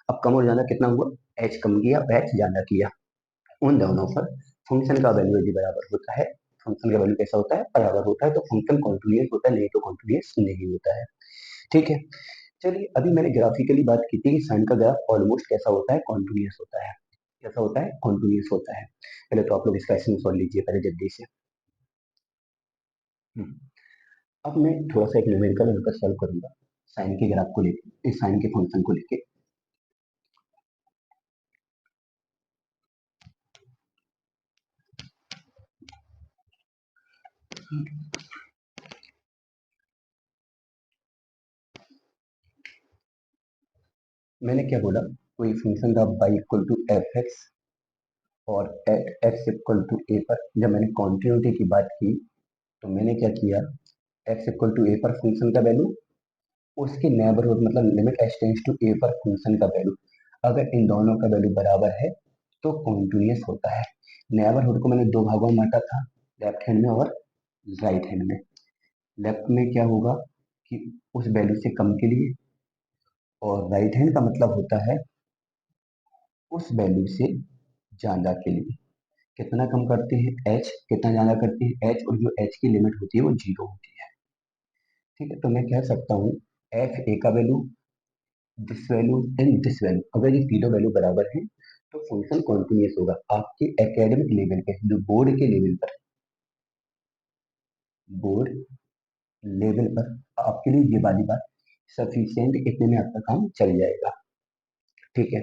अब कम और ज्यादा कितना हुआ, एच कम किया एच ज्यादा किया, उन दोनों पर फंक्शन का वैल्यू यदि बराबर होता है, फंक्शन का वैल्यू कैसा होता है, बराबर होता है, तो फंक्शन कॉन्टिन्यूअस होता है, नहीं तो कॉन्टिन्यूअस नहीं होता है, ठीक है? चलिए अभी मैंने ग्राफिकली बात की थी कि साइन का ग्राफ ऑलमोस्ट कैसा होता है, कॉन्टिन्यूअस होता है। कैसा होता है, कॉन्टिन्यूअस होता है। पहले तो आप लोग इसका स्क्रीनशॉट लीजिए पहले जल्दी से। हम्म, अब मैं थोड़ा सा एक न्यूमेरिकल हल्का सॉल्व करूंगा साइन के ग्राफ को लेके, इस साइन के फंक्शन को लेके। मैंने क्या बोला, कोई फंक्शन था y equal to f x और at x equal to a पर जब मैंने कॉन्टिन्यूटी की बात की तो मैंने क्या किया, एक्स इक्वल टू ए पर फंक्शन का वैल्यू उसके नेबरहुड मतलब limit h tends to a पर फंक्शन का वैल्यू, अगर इन दोनों का वैल्यू बराबर है तो कॉन्टिन्यूअस होता है। नेबरहुड को मैंने दो भागों में बांटा था, लेफ्ट हैंड में और राइट हैंड में। लेफ्ट में क्या होगा कि उस वैल्यू से कम के लिए, और राइट हैंड का मतलब होता है उस वैल्यू से ज्यादा के लिए। कितना कम करते हैं एच, कितना ज्यादा करते हैं एच, और जो एच की लिमिट होती है वो जीरो होती है, ठीक है? तो मैं कह सकता हूँ एफ ए का value, this value and this value, अगर ये तीनों वैल्यू बराबर है तो फंक्शन कॉन्टिन्यूअस होगा। आपके एकेडमिक लेवल पे जो बोर्ड के लेवल पर, बोर्ड लेवल पर आपके लिए ये वाली बात सफिशियंट, इतने में आपका काम चल जाएगा, ठीक है?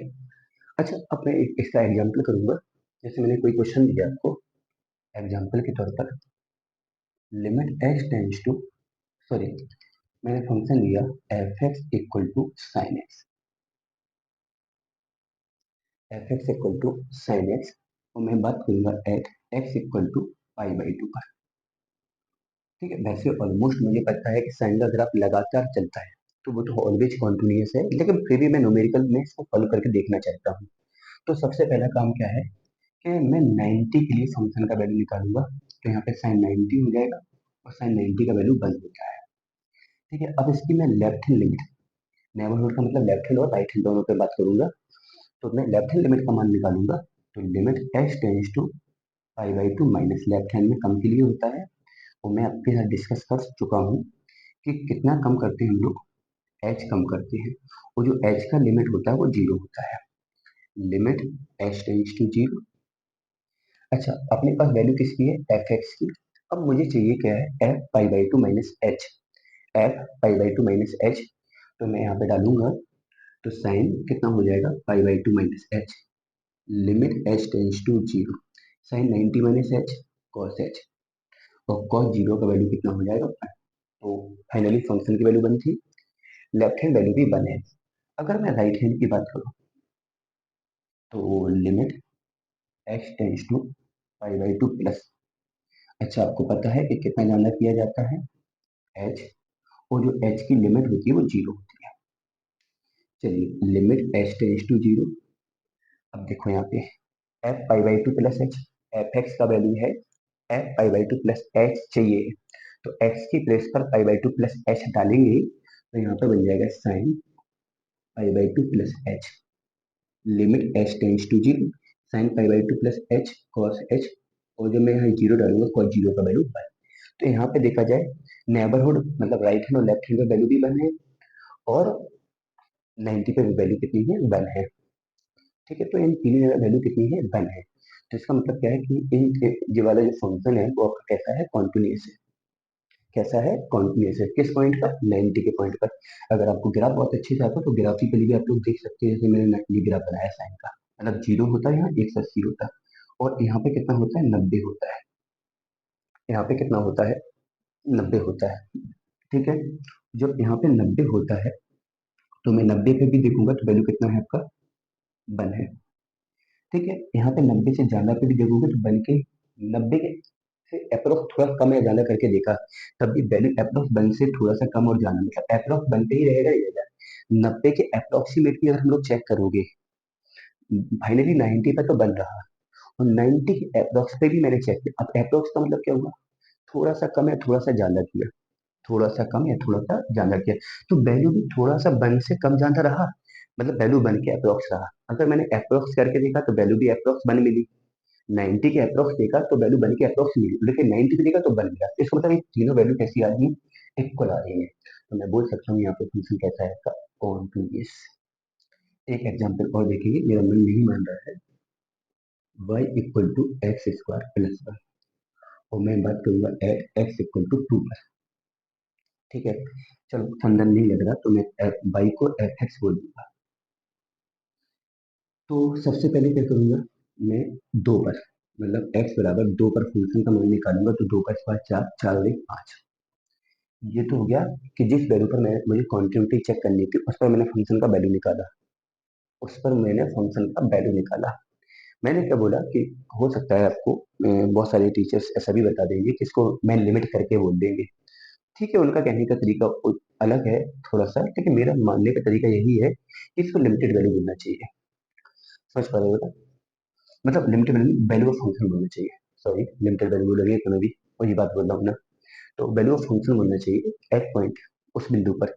अच्छा अब मैं इसका एग्जाम्पल करूंगा। जैसे मैंने कोई क्वेश्चन दिया आपको एग्जाम्पल के तौर पर, limit h tends to, sorry, मैंने फंक्शन लिया f x equal to sine x, f x equal to sine x, और मैं बात करूंगा at x equal to pi by two पर, ठीक है? वैसे ऑलमोस्ट मुझे पता है कि साइन का ग्राफ लगातार चलता है तो वो तो ऑलवेज कॉन्टिन्यूअस है, लेकिन फिर भी मैं न्यूमेरिकल में इसको सॉल्व करके देखना चाहता हूँ। तो सबसे पहला काम क्या है कि मैं 90 के लिए फंक्शन का वैल्यू निकालूंगा, तो यहाँ पे साइन 90 हो जाएगा और साइन 90 का वैल्यू 1 होता है, ठीक है? अब इसकी मैं लेफ्ट हैंड लिमिट, नेबरहुड का मतलब लेफ्ट हैंड और राइट हैंड दोनों पे बात करूंगा, तो मैं लेफ्ट हैंड लिमिट का मान निकालूंगा। तो limit h tends to pi by two, minus left hand में कम के लिए होता है, और मैं आपके साथ डिस्कस कर चुका हूँ कि कितना कम करते हैं हम लोग, एच कम करते हैं, और जो एच का लिमिट होता है वो जीरो होता है, limit h tends to zero. अच्छा अपने पास वैल्यू किसकी है, एफ एक्स की। अब मुझे चाहिए क्या है, f pi by two minus H, F pi by two minus H, तो मैं यहाँ पे डालूंगा, तो साइन कितना हो जाएगा, pi by two minus h, limit h tends to zero, sine 90 minus h cos h, और कॉस जीरो का वैल्यू कितना हो जाएगा 1। तो फाइनली फंक्शन की वैल्यू 1 थी, लेफ्ट हैंड वैल्यू भी 1 है। अगर मैं राइट हैंड की बात करूँ तो limit h tends to pi by two plus, अच्छा आपको पता है कि कितना ज्यादा किया जाता है एच, और जो एच की लिमिट होती है वो जीरो होती है। चलिए limit h tends to zero, अब देखो यहाँ पे f pi by two plus h, f x का वैल्यू है f pi by two plus h चाहिए, तो एक्स की प्लेस पर pi by two plus h डालेंगे तो यहाँ पे बन जाएगा sine pi by two plus h, limit h tends to zero, sine pi by two plus h cos h, और जब मैं यहाँ जीरो डालूंगा कॉस जीरो का वैल्यू 1। तो यहाँ पे देखा जाए नेबरहुड मतलब राइट हैंड और लेफ्ट हैंड का वैल्यू भी 1 है, और 90 पे वैल्यू कितनी है, 1 है, ठीक है? तो इन तीनों जगह वैल्यू कितनी है, 1 है। तो इसका मतलब क्या है कि इन ये वाला जो फंक्शन है वो आपका कैसा है, कॉन्टिन्यूअस है। कैसा है, कॉन्टिन्यूस है। किस पॉइंट पर, 90 के पॉइंट पर। अगर आपको ग्राफ बहुत अच्छे से आता है तो ग्राफिकली भी आप लोग देख सकते हैं, जैसे मैंने ये ग्राफ बनाया साइन का, मतलब 0 होता है यहाँ, 180 होता है, और यहाँ पे कितना होता है, 90 होता है। यहाँ पे कितना होता है, 90 होता है। ठीक है, जब यहाँ पे 90 होता है तो मैं 90 पे भी देखूंगा तो वैल्यू कितना है आपका, 1 है। ठीक है, यहाँ पे 90 से ज्यादा पे भी देखोगे तो बन के 90 के से अप्रोक्स थोड़ा कम या ज्यादा करके देखा, तब भी वैल्यू अप्रोक्स 1 से थोड़ा सा कम और ज्यादा, मतलब अप्रोक्स 1 पे ही रहेगा ही रहेगा। 90 के अप्रोक्सीमेटली अगर हम लोग चेक करोगे, फाइनली 90 पे तो बन रहा, और 90 के अप्रोक्स पे भी मैंने चेक किया। अब अप्रोक्स का मतलब क्या हुआ, थोड़ा सा कम या थोड़ा सा ज्यादा किया, थोड़ा सा कम या थोड़ा सा ज्यादा किया, तो वैल्यू भी थोड़ा सा 1 से कम ज्यादा रहा, मतलब वैल्यू 1 के अप्रोक्स रहा। अगर मैंने अप्रोक्स करके देखा तो वैल्यू भी अप्रोक्स 1 मिली, 90 के अप्रोक्स देखा तो वैल्यू 1 के अप्रोक्स मिली, लेकिन 90 पे देखा तो 1 मिला। इसका मतलब ये तीनों वैल्यू कैसी आ रही है, इक्वल आ रही है। तो मैं बोल सकता हूँ यहाँ पे फंक्शन कैसा है आपका, कॉन्टिन्यूअस। एक एग्जांपल और देखेंगे, मेरा मन नहीं मान रहा है, y equal to x square plus 1, और मैं बात करूंगा x इक्वल टू 2 पर। ठीक है, चलो फंडन नहीं लग रहा तो मैं y को एफ एक्स बोल दूंगा। तो सबसे पहले क्या करूंगा, मैं 2 पर, मतलब x बराबर 2 पर फंक्शन का मान निकालूंगा, तो 2 का स्क्वायर 4, 4 और 1 5। ये तो हो गया कि जिस वैल्यू पर मैं मुझे कॉन्टिन्यूटी चेक करनी थी उस पर मैंने फंक्शन का वैल्यू निकाला, उस पर मैंने फंक्शन का वैल्यू निकाला। मैंने क्या बोला कि हो सकता है आपको बहुत सारे टीचर्स ऐसा भी बता देंगे कि इसको मैं लिमिट करके बोल देंगे। ठीक है, उनका कहने का तरीका अलग है थोड़ा सा, लेकिन मेरा मानने का तरीका यही है कि इसको लिमिटेड वैल्यू बोलना चाहिए। समझ पा रहे हो ना? मतलब लिमिटेड वैल्यू ऑफ फंक्शन बोलना चाहिए। सॉरी, लिमिटेड वैल्यू बोल रही है तो मैं भी वही बात बोल रहा हूँ ना। तो वैल्यू ऑफ फंक्शन बोलना चाहिए एट पॉइंट, उस बिंदु पर।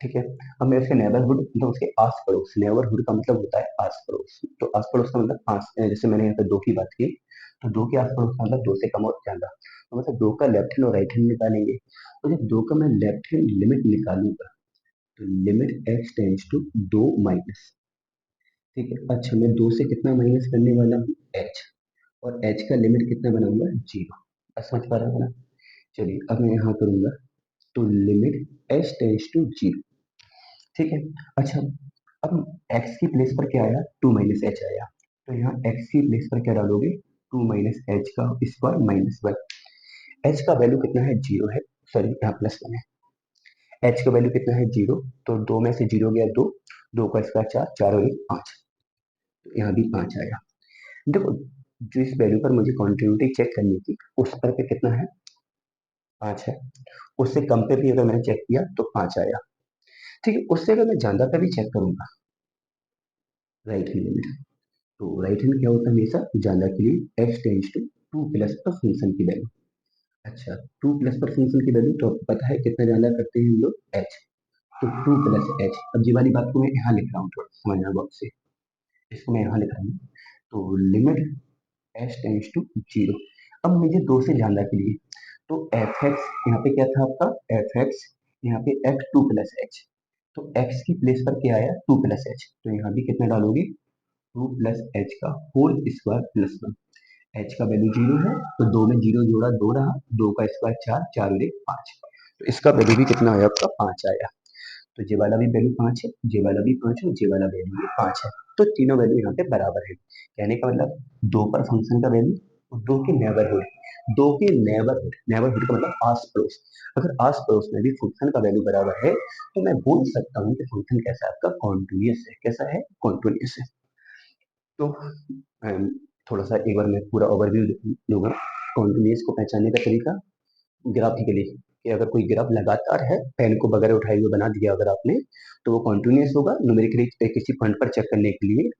ठीक है, अब मैं इसके नेबरहुड मतलब उसके आस पड़ोस, नेबरहुड का मतलब होता है आस पड़ोस, तो आस पड़ोस का मतलब पास, जैसे मैंने यहाँ पे 2 की बात की, तो 2 के आस पड़ोस का मतलब 2 से कम और ज्यादा, तो मतलब 2 का लेफ्ट हैंड और राइट हैंड निकालेंगे। तो जब 2 का मैं लेफ्ट हैंड लिमिट निकालूंगा तो limit x tends to 2 minus. ठीक है, अच्छा मैं 2 से कितना माइनस करने वाला हूँ, एच, और एच का लिमिट कितना बनाऊंगा, 0। बस समझ पा रहे हो ना? चलिए अब मैं यहाँ करूंगा, तो लिमिट एच टेंस टू 0। ठीक है, अच्छा अब x की प्लेस पर क्या आया, 2 माइनस एच आया, तो यहाँ x की प्लेस पर क्या डालोगे, 2 माइनस एच का स्क्वायर माइनस 1। एच का वैल्यू कितना है, 0 है, सॉरी यहाँ प्लस 1 है। एच का वैल्यू कितना है, 0, तो 2 में से 0 गया 2, 2 का स्क्वायर 4, 4 और 1 5, तो यहाँ भी 5 आया। देखो, जिस वैल्यू पर मुझे कॉन्टिन्यूटी चेक करनी थी उस पर पे कितना है, 5 है। उससे कम पे भी अगर मैंने चेक किया तो 5 आया। ठीक है, उससे अगर मैं ज्यादा पे भी चेक करूंगा, राइट हैंड लिमिट, तो राइट हैंड क्या होता है हमेशा, ज्यादा के लिए एक्स टेंस टू 2 प्लस पर फंक्शन की वैल्यू। अच्छा, 2 प्लस पर फंक्शन की वैल्यू तो आपको पता है कितना ज्यादा करते हैं हम लोग, एच, तो 2 प्लस एच। अब ये वाली बात को मैं यहाँ लिख रहा हूँ, थोड़ा समझना बॉक्स से, इसको मैं यहाँ लिख रहा हूँ, तो लिमिट एच टेंस टू 0। अब मुझे 2 से ज्यादा के लिए, तो एफ एक्स यहाँ पे क्या था आपका, एफ एक्स, यहाँ पे एक्स 2 प्लस एच, तो एक्स की प्लेस पर क्या आया, 2 प्लस एच, तो यहाँ भी कितना डालोगे, 2 प्लस एच का होल स्क्वायर प्लस 1। एच का वैल्यू 0 है, तो 2 में 0 जोड़ा 2 रहा, 2 का स्क्वायर 4, 4 और 1 5, तो इसका वैल्यू भी कितना आया आपका, 5 आया। तो जे वाला भी वैल्यू 5 है, जे वाला भी 5 है, जे वाला वैल्यू भी 5 है, तो तीनों वैल्यू यहाँ पे बराबर है। कहने का मतलब 2 पर फंक्शन का वैल्यू, 2 के नेबरहुड, 2 के नेबरहुड, नेबरहुड का मतलब आस पड़ोस, अगर आस पड़ोस में भी फंक्शन का वैल्यू बराबर है तो मैं बोल सकता हूँ कि फंक्शन कैसा है आपका, कॉन्टिन्यूअस है। कैसा है, कॉन्टिन्यूअस है। तो थोड़ा सा एक बार मैं पूरा ओवरव्यू दूंगा कॉन्टिन्यूअस को पहचानने का तरीका ग्राफिकली, कि अगर कोई ग्राफ लगातार है, पेन को वगैरह उठाए हुए बना दिया अगर आपने, तो वो कॉन्टिन्यूअस होगा। न्यूमेरिकली किसी पॉइंट पर चेक करने के लिए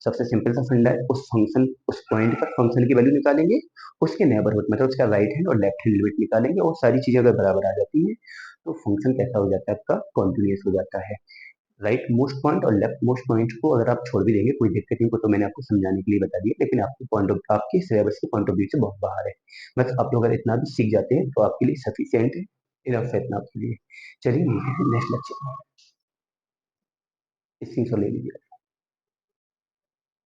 सबसे सिंपल सा फंडा है, उस फंक्शन, उस पॉइंट पर फंक्शन की वैल्यू निकालेंगे, उसके नेबरहुड मतलब उसका राइट हैंड और लेफ्ट हैंड लिमिट निकालेंगे, और सारी चीजें अगर बराबर आ जाती है तो फंक्शन कैसा हो जाता है आपका, कॉन्टिन्यूअस हो जाता है। राइट मोस्ट पॉइंट और लेफ्ट मोस्ट पॉइंट को अगर आप छोड़ भी देंगे कोई दिक्कत नहीं, को तो मैंने आपको समझाने के लिए बता दिया, लेकिन आपके पॉइंट ऑफ, आपके सिलेबस के पॉइंट ऑफ व्यू से बहुत बाहर है। बस आप लोग अगर इतना भी सीख जाते हैं तो आपके लिए सफिशियंट है, इनफ है इतना आपके लिए। चलिए मिलते हैं नेक्स्ट लेक्चर में, इसी को ले लीजिए।